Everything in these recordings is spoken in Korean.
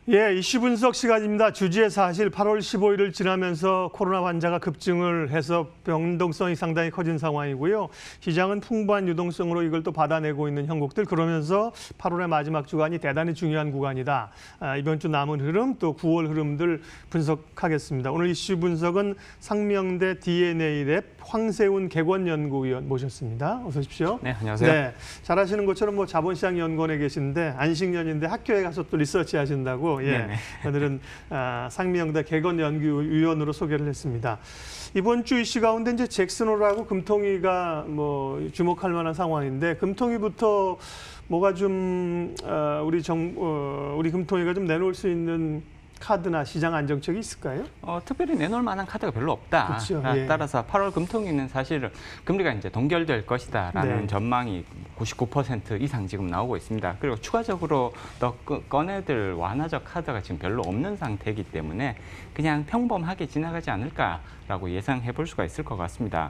예, 이슈 분석 시간입니다. 주지의 사실 8월 15일을 지나면서 코로나 환자가 급증을 해서 변동성이 상당히 커진 상황이고요. 시장은 풍부한 유동성으로 이걸 또 받아내고 있는 형국들. 그러면서 8월의 마지막 주간이 대단히 중요한 구간이다. 이번 주 남은 흐름 또 9월 흐름들 분석하겠습니다. 오늘 이슈 분석은 상명대 DNA랩 황세훈 객원연구위원 모셨습니다. 어서 오십시오. 네, 안녕하세요. 네, 잘하시는 것처럼 뭐 자본시장연구원에 계신데 안식년인데 학교에 가서 또 리서치 하신다고. 예, 오늘은 상명대 객원연구위원으로 소개를 했습니다. 이번 주 이슈 가운데 이제 잭슨홀하고 금통위가 뭐 주목할 만한 상황인데 금통위부터 뭐가 좀 우리 금통위가 좀 내놓을 수 있는 카드나 시장 안정책이 있을까요? 특별히 내놓을 만한 카드가 별로 없다. 그렇죠. 따라서 8월 금통위는 사실은 금리가 이제 동결될 것이다라는 전망이 99% 이상 지금 나오고 있습니다. 그리고 추가적으로 더 꺼내들 완화적 카드가 지금 별로 없는 상태이기 때문에 그냥 평범하게 지나가지 않을까라고 예상해 볼 수가 있을 것 같습니다.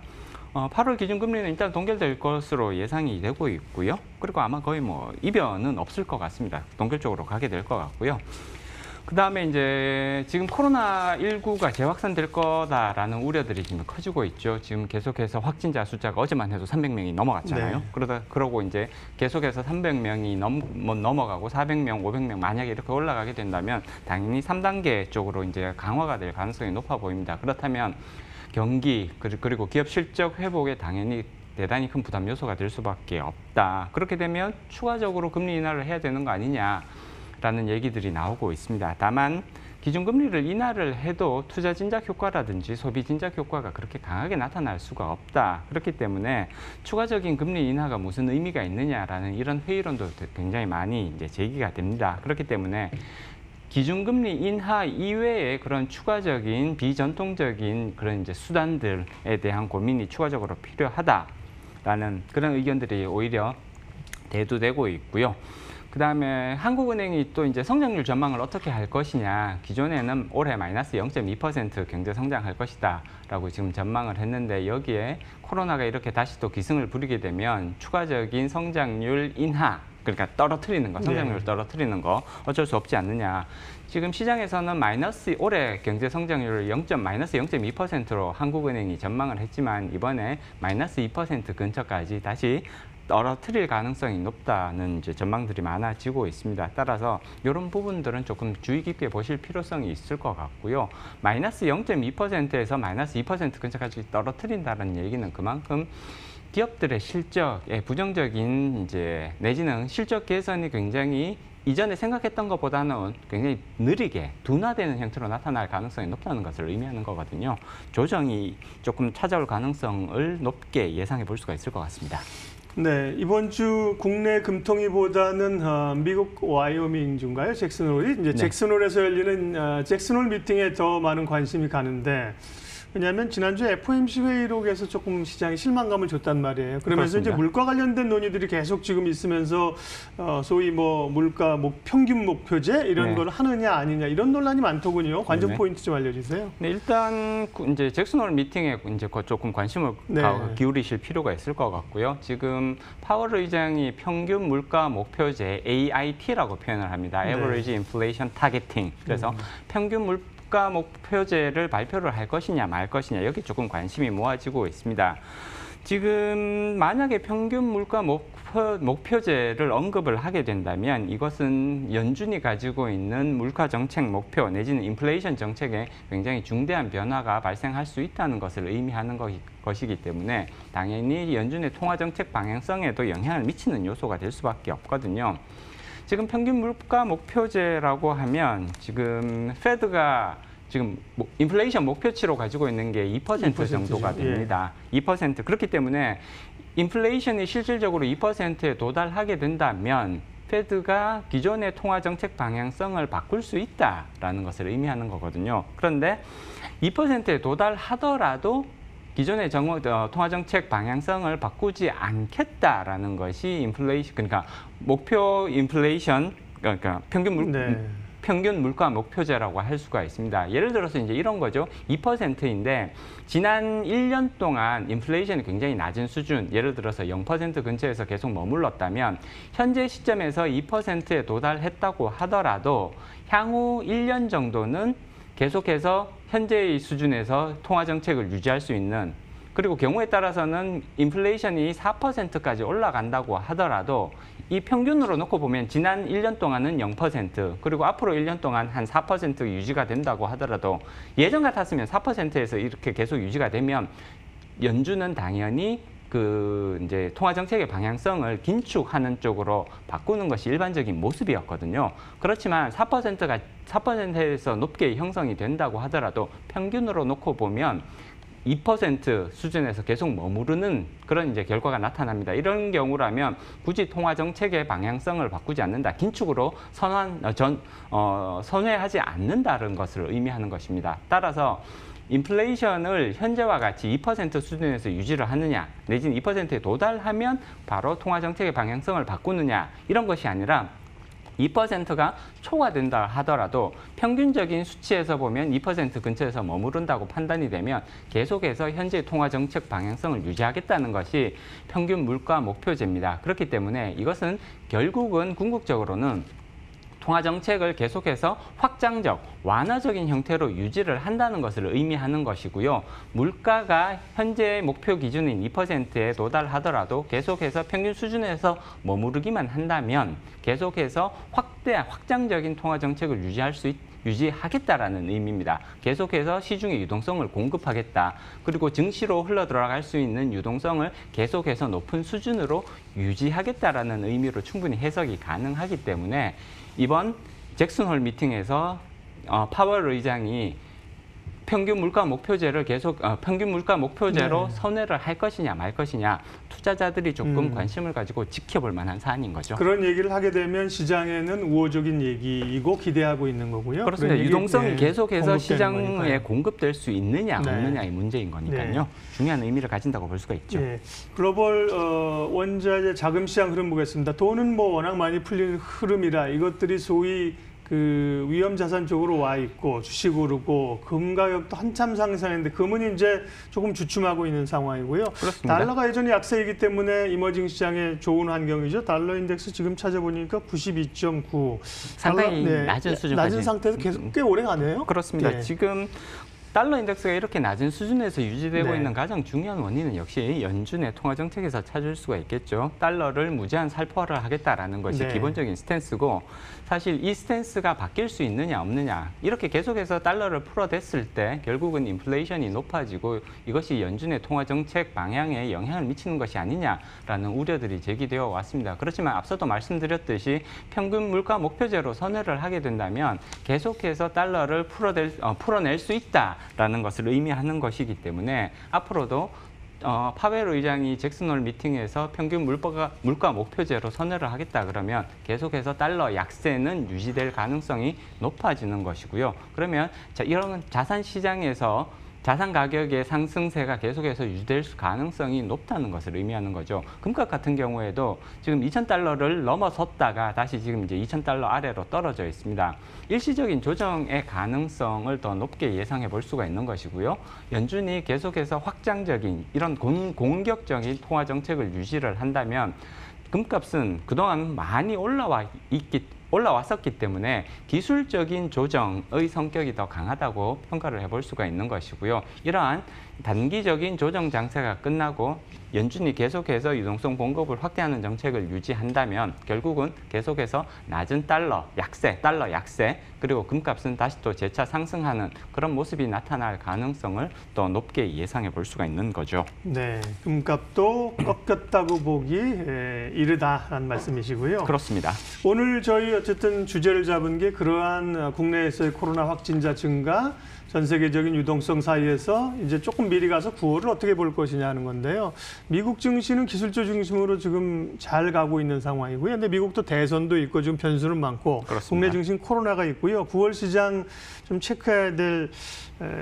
8월 기준금리는 일단 동결될 것으로 예상이 되고 있고요. 그리고 아마 거의 뭐 이변은 없을 것 같습니다. 동결 쪽으로 가게 될 것 같고요. 그다음에 이제 지금 코로나19가 재확산될 거다라는 우려들이 지금 커지고 있죠. 지금 계속해서 확진자 숫자가 어제만 해도 300명이 넘어갔잖아요. 그러고 이제 계속해서 300명이 넘어가고 400명, 500명 만약에 이렇게 올라가게 된다면 당연히 3단계 쪽으로 이제 강화가 될 가능성이 높아 보입니다. 그렇다면 경기 그리고 기업 실적 회복에 당연히 대단히 큰 부담 요소가 될 수밖에 없다. 그렇게 되면 추가적으로 금리 인하를 해야 되는 거 아니냐라는 얘기들이 나오고 있습니다. 다만 기준금리를 인하를 해도 투자 진작 효과라든지 소비 진작 효과가 그렇게 강하게 나타날 수가 없다. 그렇기 때문에 추가적인 금리 인하가 무슨 의미가 있느냐라는 이런 회의론도 굉장히 많이 이제 제기가 됩니다. 그렇기 때문에 기준금리 인하 이외에 그런 추가적인 비전통적인 그런 이제 수단들에 대한 고민이 추가적으로 필요하다라는 그런 의견들이 오히려 대두되고 있고요. 그다음에 한국은행이 또 이제 성장률 전망을 어떻게 할 것이냐. 기존에는 올해 마이너스 0.2% 경제 성장할 것이다라고 지금 전망을 했는데 여기에 코로나가 이렇게 다시 또 기승을 부리게 되면 추가적인 성장률 인하, 그러니까 떨어뜨리는 거, 성장률 떨어뜨리는 거 어쩔 수 없지 않느냐. 지금 시장에서는 올해 경제 성장률을 마이너스 0.2%로 한국은행이 전망을 했지만 이번에 마이너스 2% 근처까지 다시 떨어뜨릴 가능성이 높다는 이제 전망들이 많아지고 있습니다. 따라서 이런 부분들은 조금 주의 깊게 보실 필요성이 있을 것 같고요. 마이너스 0.2%에서 마이너스 2% 근처까지 떨어뜨린다는 얘기는 그만큼 기업들의 실적에 부정적인 이제 내지는 실적 개선이 굉장히 이전에 생각했던 것보다는 굉장히 느리게 둔화되는 형태로 나타날 가능성이 높다는 것을 의미하는 거거든요. 조정이 조금 찾아올 가능성을 높게 예상해 볼 수가 있을 것 같습니다. 네, 이번 주 국내 금통위보다는 미국 와이오밍주인가요? 잭슨홀이? 이제 잭슨홀에서 열리는 잭슨홀 미팅에 더 많은 관심이 가는데 왜냐하면 지난주 FOMC 회의록에서 조금 시장에 실망감을 줬단 말이에요. 그러면서 그렇습니다. 이제 물가 관련된 논의들이 계속 지금 있으면서 소위 뭐 물가 평균 목표제 이런 걸 하느냐 아니냐 이런 논란이 많더군요. 관전 포인트 좀 알려주세요. 네, 일단 이제 잭슨홀 미팅에 이제 조금 관심을 기울이실 필요가 있을 것 같고요. 지금 파월 의장이 평균 물가 목표제 AIT라고 표현을 합니다. Average Inflation Targeting. 그래서 평균 물가 목표제를 발표를 할 것이냐 말 것이냐 여기 조금 관심이 모아지고 있습니다. 지금 만약에 평균 물가 목표제를 언급을 하게 된다면 이것은 연준이 가지고 있는 물가 정책 목표 내지는 인플레이션 정책에 굉장히 중대한 변화가 발생할 수 있다는 것을 의미하는 것이기 때문에 당연히 연준의 통화 정책 방향성에도 영향을 미치는 요소가 될 수밖에 없거든요. 지금 평균 물가 목표제라고 하면 지금 페드가 지금 인플레이션 목표치로 가지고 있는 게 2% 정도가 됩니다. 2%. 그렇기 때문에 인플레이션이 실질적으로 2%에 도달하게 된다면 페드가 기존의 통화 정책 방향성을 바꿀 수 있다라는 것을 의미하는 거거든요. 그런데 2%에 도달하더라도 기존의 통화 정책 방향성을 바꾸지 않겠다라는 것이 인플레이션, 그러니까 목표 인플레이션, 그러니까 평균 물가 목표제라고 할 수가 있습니다. 예를 들어서 이제 이런 거죠. 2%인데 지난 1년 동안 인플레이션이 굉장히 낮은 수준, 예를 들어서 0% 근처에서 계속 머물렀다면 현재 시점에서 2%에 도달했다고 하더라도 향후 1년 정도는 계속해서 현재의 수준에서 통화 정책을 유지할 수 있는, 그리고 경우에 따라서는 인플레이션이 4%까지 올라간다고 하더라도 이 평균으로 놓고 보면 지난 1년 동안은 0%, 그리고 앞으로 1년 동안 한 4% 유지가 된다고 하더라도 예전 같았으면 4%에서 이렇게 계속 유지가 되면 연준은 당연히 이제 통화 정책의 방향성을 긴축하는 쪽으로 바꾸는 것이 일반적인 모습이었거든요. 그렇지만 4%에서 높게 형성이 된다고 하더라도 평균으로 놓고 보면 2% 수준에서 계속 머무르는 그런 이제 결과가 나타납니다. 이런 경우라면 굳이 통화 정책의 방향성을 바꾸지 않는다, 긴축으로 선회하지 않는다는 것을 의미하는 것입니다. 따라서 인플레이션을 현재와 같이 2% 수준에서 유지를 하느냐, 내지는 2%에 도달하면 바로 통화 정책의 방향성을 바꾸느냐, 이런 것이 아니라 2%가 초과된다 하더라도 평균적인 수치에서 보면 2% 근처에서 머무른다고 판단이 되면 계속해서 현재 통화 정책 방향성을 유지하겠다는 것이 평균 물가 목표제입니다. 그렇기 때문에 이것은 결국은 궁극적으로는 통화 정책을 계속해서 확장적, 완화적인 형태로 유지를 한다는 것을 의미하는 것이고요. 물가가 현재 목표 기준인 2%에 도달하더라도 계속해서 평균 수준에서 머무르기만 한다면 계속해서 확장적인 통화 정책을 유지하겠다라는 의미입니다. 계속해서 시중의 유동성을 공급하겠다. 그리고 증시로 흘러들어갈 수 있는 유동성을 계속해서 높은 수준으로 유지하겠다라는 의미로 충분히 해석이 가능하기 때문에 이번 잭슨홀 미팅에서 파월 의장이 평균 물가 목표제를 평균 물가 목표제로 선회를 할 것이냐 말 것이냐, 투자자들이 조금 관심을 가지고 지켜볼 만한 사안인 거죠. 그런 얘기를 하게 되면 시장에는 우호적인 얘기이고 기대하고 있는 거고요. 그렇습니다. 유동성이 계속해서 시장에 거니까요. 공급될 수 있느냐 없느냐의 문제인 거니까요. 네. 중요한 의미를 가진다고 볼 수가 있죠. 네. 글로벌 원자재 자금 시장 흐름 보겠습니다. 돈은 뭐 워낙 많이 풀리는 흐름이라 이것들이 소위 위험 자산 쪽으로 와 있고 주식 오르고 금 가격도 한참 상승했는데 금은 이제 조금 주춤하고 있는 상황이고요. 그렇습니다. 달러가 여전히 약세이기 때문에 이머징 시장에 좋은 환경이죠. 달러 인덱스 지금 찾아보니까 92.9. 상당히 낮은 수준까지. 낮은 상태에서 계속 꽤 오래 가네요. 그렇습니다. 네. 지금 달러 인덱스가 이렇게 낮은 수준에서 유지되고 네. 있는 가장 중요한 원인은 역시 연준의 통화 정책에서 찾을 수가 있겠죠. 달러를 무제한 살포를 하겠다라는 것이 네. 기본적인 스탠스고, 사실 이 스탠스가 바뀔 수 있느냐 없느냐, 이렇게 계속해서 달러를 풀어댔을 때 결국은 인플레이션이 높아지고 이것이 연준의 통화 정책 방향에 영향을 미치는 것이 아니냐라는 우려들이 제기되어 왔습니다. 그렇지만 앞서도 말씀드렸듯이 평균 물가 목표제로 선회를 하게 된다면 계속해서 달러를 풀어낼 수 있다라는 것을 의미하는 것이기 때문에 앞으로도 파웰 의장이 잭슨홀 미팅에서 평균 물가 목표제로 선회를 하겠다 그러면 계속해서 달러 약세는 유지될 가능성이 높아지는 것이고요. 그러면 이런 자산 시장에서 자산 가격의 상승세가 계속해서 유지될 가능성이 높다는 것을 의미하는 거죠. 금값 같은 경우에도 지금 2,000달러를 넘어섰다가 다시 지금 이제 2,000달러 아래로 떨어져 있습니다. 일시적인 조정의 가능성을 더 높게 예상해 볼 수가 있는 것이고요. 연준이 계속해서 확장적인 이런 공격적인 통화 정책을 유지를 한다면 금값은 그동안 많이 올라왔었기 때문에 기술적인 조정의 성격이 더 강하다고 평가를 해볼 수가 있는 것이고요. 이러한 단기적인 조정 장세가 끝나고 연준이 계속해서 유동성 공급을 확대하는 정책을 유지한다면 결국은 계속해서 낮은 달러 약세, 그리고 금값은 다시 또 재차 상승하는 그런 모습이 나타날 가능성을 더 높게 예상해 볼 수가 있는 거죠. 네, 금값도 꺾였다고 보기 이르다라는 말씀이시고요. 그렇습니다. 오늘 저희 어쨌든 주제를 잡은 게 그러한 국내에서의 코로나 확진자 증가, 전 세계적인 유동성 사이에서 이제 조금 미리 가서 9월을 어떻게 볼 것이냐 하는 건데요. 미국 증시는 기술주 중심으로 지금 잘 가고 있는 상황이고요. 근데 미국도 대선도 있고 지금 변수는 많고 그렇습니다. 국내 증시는 코로나가 있고요. 9월 시장 좀 체크해야 될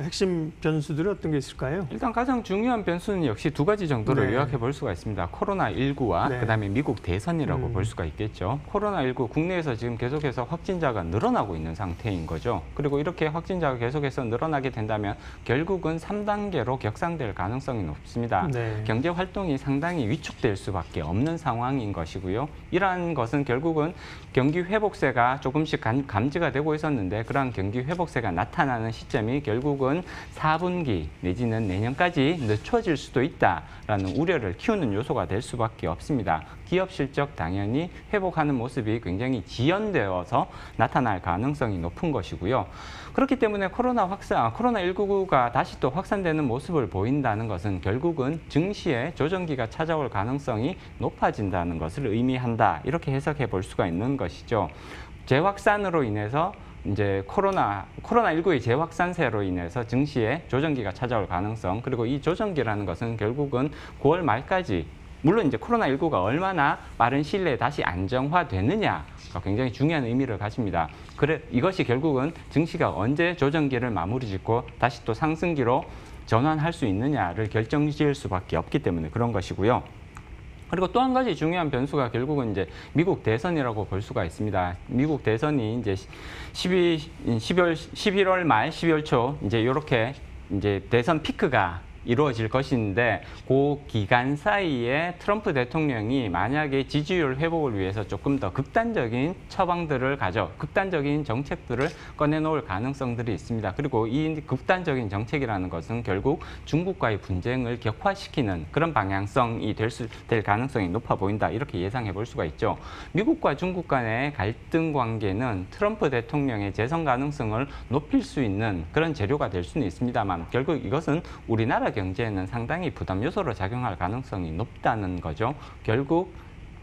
핵심 변수들은 어떤 게 있을까요? 일단 가장 중요한 변수는 역시 두 가지 정도로 네. 요약해 볼 수가 있습니다. 코로나19와 네. 그다음에 미국 대선이라고 볼 수가 있겠죠. 코로나19 국내에서 지금 계속해서 확진자가 늘어나고 있는 상태인 거죠. 그리고 이렇게 확진자가 계속해서 늘어나게 된다면 결국은 3단계로 격상될 가능성이 높습니다. 네. 경제 활동이 상당히 위축될 수밖에 없는 상황인 것이고요. 이러한 것은 결국은 경기 회복세가 조금씩 감지가 되고 있었는데 그러한 경기 회복세가 나타나는 시점이 결국은 4분기 내지는 내년까지 늦춰질 수도 있다라는 우려를 키우는 요소가 될 수밖에 없습니다. 기업 실적 당연히 회복하는 모습이 굉장히 지연되어서 나타날 가능성이 높은 것이고요. 그렇기 때문에 코로나19가 다시 또 확산되는 모습을 보인다는 것은 결국은 증시에 조정기가 찾아올 가능성이 높아진다는 것을 의미한다. 이렇게 해석해 볼 수가 있는 것이죠. 재확산으로 인해서 이제 코로나19의 재확산세로 인해서 증시에 조정기가 찾아올 가능성, 그리고 이 조정기라는 것은 결국은 9월 말까지, 물론 이제 코로나19가 얼마나 빠른 시일 내에 다시 안정화되느냐가 굉장히 중요한 의미를 가집니다. 이것이 결국은 증시가 언제 조정기를 마무리 짓고 다시 또 상승기로 전환할 수 있느냐를 결정지을 수밖에 없기 때문에 그런 것이고요. 그리고 또 한 가지 중요한 변수가 결국은 이제 미국 대선이라고 볼 수가 있습니다. 미국 대선이 이제 11월 말, 12월 초 이제 이렇게 이제 대선 피크가 이루어질 것인데 그 기간 사이에 트럼프 대통령이 만약에 지지율 회복을 위해서 조금 더 극단적인 처방들을 극단적인 정책들을 꺼내놓을 가능성들이 있습니다. 그리고 이 극단적인 정책이라는 것은 결국 중국과의 분쟁을 격화시키는 그런 방향성이 될 가능성이 높아 보인다. 이렇게 예상해 볼 수가 있죠. 미국과 중국 간의 갈등 관계는 트럼프 대통령의 재선 가능성을 높일 수 있는 그런 재료가 될 수는 있습니다만 결국 이것은 우리나라 경제에는 상당히 부담 요소로 작용할 가능성이 높다는 거죠. 결국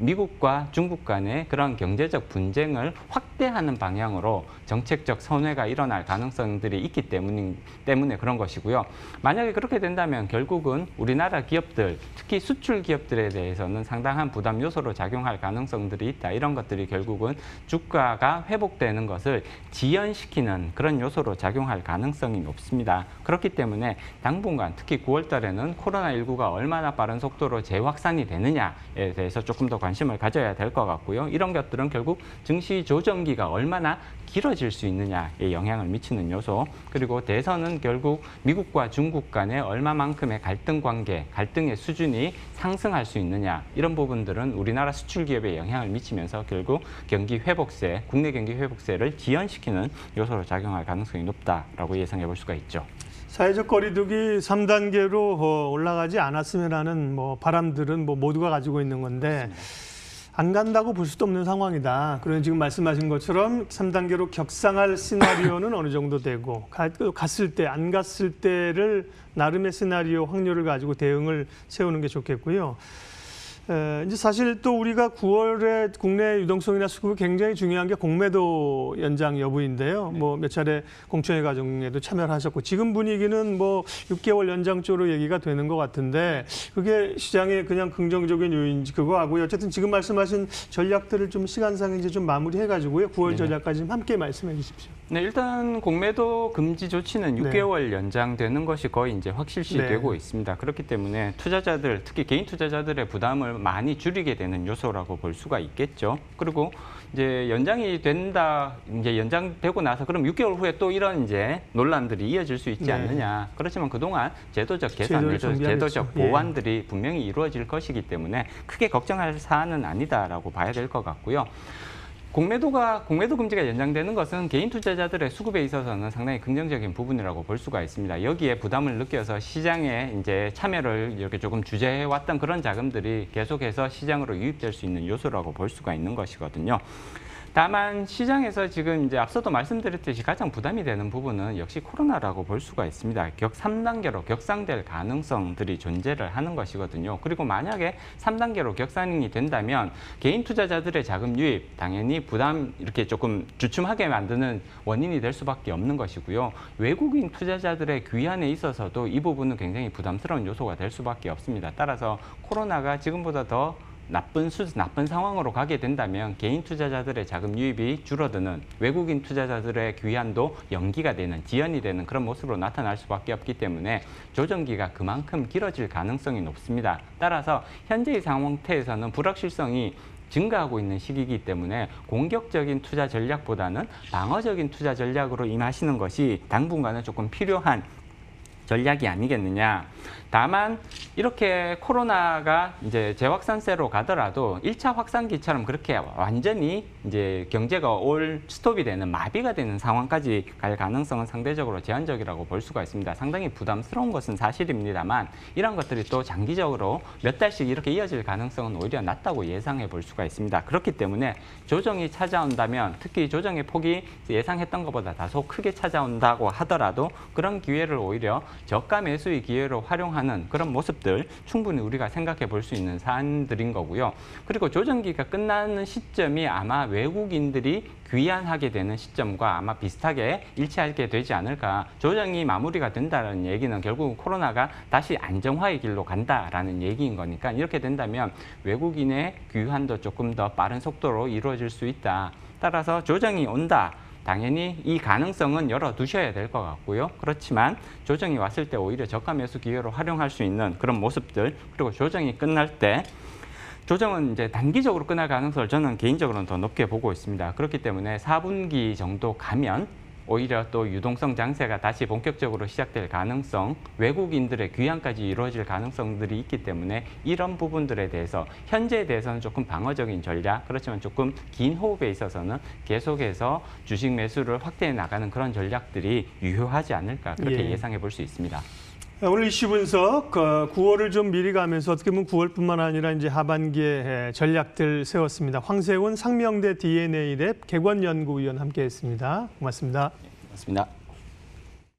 미국과 중국 간의 그런 경제적 분쟁을 확대하는 방향으로 정책적 선회가 일어날 가능성들이 있기 때문에 그런 것이고요. 만약에 그렇게 된다면 결국은 우리나라 기업들, 특히 수출 기업들에 대해서는 상당한 부담 요소로 작용할 가능성들이 있다. 이런 것들이 결국은 주가가 회복되는 것을 지연시키는 그런 요소로 작용할 가능성이 높습니다. 그렇기 때문에 당분간 특히 9월 달에는 코로나19가 얼마나 빠른 속도로 재확산이 되느냐에 대해서 조금 더 관심을 가져야 될 것 같고요. 이런 것들은 결국 증시 조정기가 얼마나 길어질 수 있느냐에 영향을 미치는 요소, 그리고 대선은 결국 미국과 중국 간의 얼마만큼의 갈등 관계, 갈등의 수준이 상승할 수 있느냐, 이런 부분들은 우리나라 수출 기업에 영향을 미치면서 결국 경기 회복세, 국내 경기 회복세를 지연시키는 요소로 작용할 가능성이 높다라고 예상해 볼 수가 있죠. 사회적 거리두기 3단계로 올라가지 않았으면 하는 바람들은 모두가 가지고 있는 건데 안 간다고 볼 수도 없는 상황이다. 그러면 지금 말씀하신 것처럼 3단계로 격상할 시나리오는 어느 정도 되고 갔을 때, 안 갔을 때를 나름의 시나리오 확률을 가지고 대응을 세우는 게 좋겠고요. 이제 사실 또 우리가 9월에 국내 유동성이나 수급이 굉장히 중요한 게 공매도 연장 여부인데요. 몇 차례 공청회 과정에도 참여를 하셨고 지금 분위기는 6개월 연장 쪽으로 얘기가 되는 것 같은데 그게 시장의 그냥 긍정적인 요인인지 그거 하고요. 어쨌든 지금 말씀하신 전략들을 좀 시간상 이제 좀 마무리해가지고요. 9월 전략까지 함께 말씀해 주십시오. 네, 일단 공매도 금지 조치는 6개월 연장되는 것이 거의 이제 확실시되고 있습니다. 그렇기 때문에 투자자들, 특히 개인 투자자들의 부담을 많이 줄이게 되는 요소라고 볼 수가 있겠죠. 그리고 이제 연장이 된다, 이제 연장되고 나서 그럼 6개월 후에 또 이런 이제 논란들이 이어질 수 있지 않느냐. 그렇지만 그동안 제도적 개선, 제도적 보완들이 분명히 이루어질 것이기 때문에 크게 걱정할 사안은 아니다라고 봐야 될 것 같고요. 공매도 금지가 연장되는 것은 개인 투자자들의 수급에 있어서는 상당히 긍정적인 부분이라고 볼 수가 있습니다. 여기에 부담을 느껴서 시장에 이제 참여를 이렇게 조금 주재해왔던 그런 자금들이 계속해서 시장으로 유입될 수 있는 요소라고 볼 수가 있는 것이거든요. 다만 시장에서 지금 이제 앞서도 말씀드렸듯이 가장 부담이 되는 부분은 역시 코로나라고 볼 수가 있습니다. 3단계로 격상될 가능성들이 존재를 하는 것이거든요. 그리고 만약에 3단계로 격상이 된다면 개인 투자자들의 자금 유입 당연히 부담 이렇게 조금 주춤하게 만드는 원인이 될 수밖에 없는 것이고요. 외국인 투자자들의 귀환에 있어서도 이 부분은 굉장히 부담스러운 요소가 될 수밖에 없습니다. 따라서 코로나가 지금보다 더 나쁜 상황으로 가게 된다면 개인 투자자들의 자금 유입이 줄어드는, 외국인 투자자들의 귀환도 연기가 되는, 지연이 되는 그런 모습으로 나타날 수밖에 없기 때문에 조정기가 그만큼 길어질 가능성이 높습니다. 따라서 현재의 상태에서는 불확실성이 증가하고 있는 시기이기 때문에 공격적인 투자 전략보다는 방어적인 투자 전략으로 임하시는 것이 당분간은 조금 필요한 전략이 아니겠느냐. 다만 이렇게 코로나가 이제 재확산세로 가더라도 1차 확산기처럼 그렇게 완전히 이제 경제가 올 스톱이 되는, 마비가 되는 상황까지 갈 가능성은 상대적으로 제한적이라고 볼 수가 있습니다. 상당히 부담스러운 것은 사실입니다만 이런 것들이 또 장기적으로 몇 달씩 이렇게 이어질 가능성은 오히려 낮다고 예상해 볼 수가 있습니다. 그렇기 때문에 조정이 찾아온다면, 특히 조정의 폭이 예상했던 것보다 다소 크게 찾아온다고 하더라도 그런 기회를 오히려 저가 매수의 기회로 활용하는 그런 모습들 충분히 우리가 생각해 볼 수 있는 사안들인 거고요. 그리고 조정기가 끝나는 시점이 아마 외국인들이 귀환하게 되는 시점과 아마 비슷하게 일치하게 되지 않을까. 조정이 마무리가 된다는 얘기는 결국 코로나가 다시 안정화의 길로 간다라는 얘기인 거니까 이렇게 된다면 외국인의 귀환도 조금 더 빠른 속도로 이루어질 수 있다. 따라서 조정이 온다. 당연히 이 가능성은 열어두셔야 될 것 같고요. 그렇지만 조정이 왔을 때 오히려 저가 매수 기회로 활용할 수 있는 그런 모습들, 그리고 조정이 끝날 때 조정은 이제 단기적으로 끝날 가능성을 저는 개인적으로는 더 높게 보고 있습니다. 그렇기 때문에 4분기 정도 가면 오히려 또 유동성 장세가 다시 본격적으로 시작될 가능성, 외국인들의 귀환까지 이루어질 가능성들이 있기 때문에 이런 부분들에 대해서 현재에 대해서는 조금 방어적인 전략, 그렇지만 조금 긴 호흡에 있어서는 계속해서 주식 매수를 확대해 나가는 그런 전략들이 유효하지 않을까 그렇게 예상해 볼 수 있습니다. 오늘 이슈 분석 9월을 좀 미리 가면서 어떻게 보면 9월뿐만 아니라 이제 하반기에 전략들 세웠습니다. 황세훈 상명대 DNA 랩 개관연구위원 함께했습니다. 고맙습니다. 고맙습니다.